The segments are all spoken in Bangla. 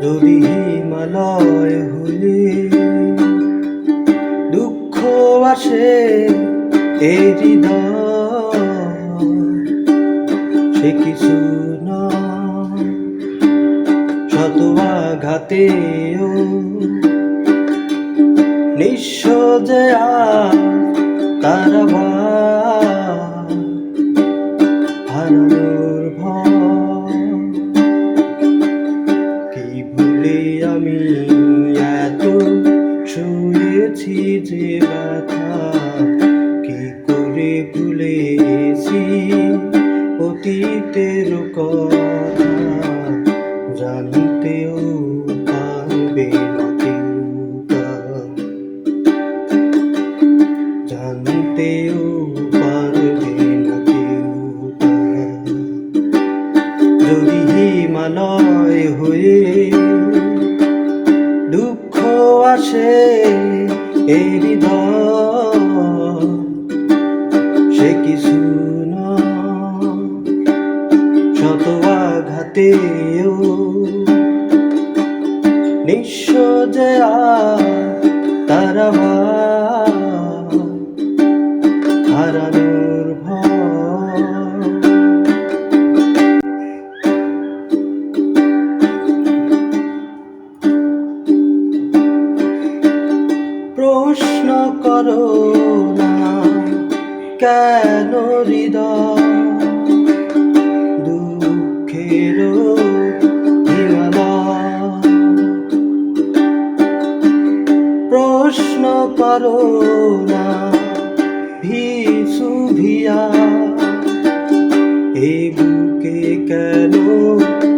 যদি হিমালয় হয়ে দুঃখ আসে এ হৃদয়, সে কিছু না শত আঘাতেও নিঃস্ব যে তারা হারানোর ভয়। কি ভুলে আমি এত শুয়েছি যে ব্যথা, কি করে ভুলেছি অতীতের কথা, জানতেও পারবে না কেউ, জানতেও পারবে না কেউ। যদি হিমালয় হয়ে দুঃখ আসে এ হৃদয়, সে কিছু না শত আঘাতেও নিঃস্ব যে তারা হারানোর ভয়। প্রশ্ন করো না কেন হৃদয় দুঃখের হিমালয়, প্রশ্ন করো না ভিসুভিয়া এ বুকে কেন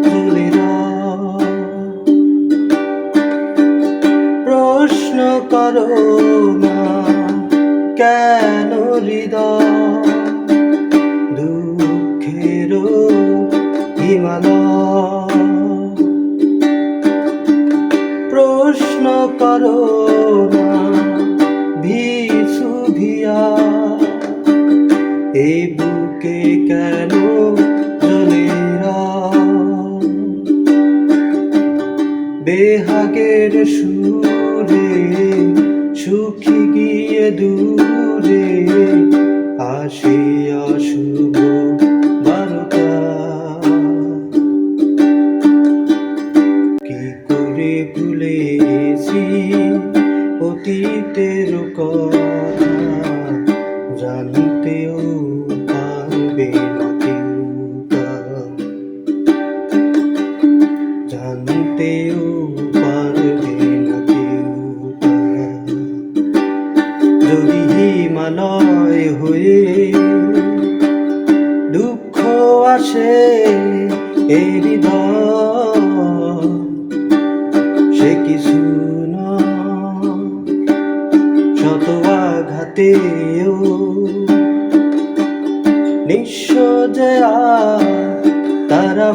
জ্বলে রয়। প্রশ্ন করো না কেন হৃদয় দুঃখের হিমালয়, প্রশ্ন করো না ভিসুভিয়া এই বুকে কেন জ্বলে রয়। বেহাগের সুরে সুখী গিয়ে দূরে আসে অশুভ বারতা, কি করে ভুলেছি অতীতের কথা, জানতেও পারবে না কেউ, জানতেও পারবে না কেউ। যদি হিমালয় হয়ে দুঃখ আসে এ হৃদয়, সে কিছু না শত আঘাতেও নিঃস্ব যে তারা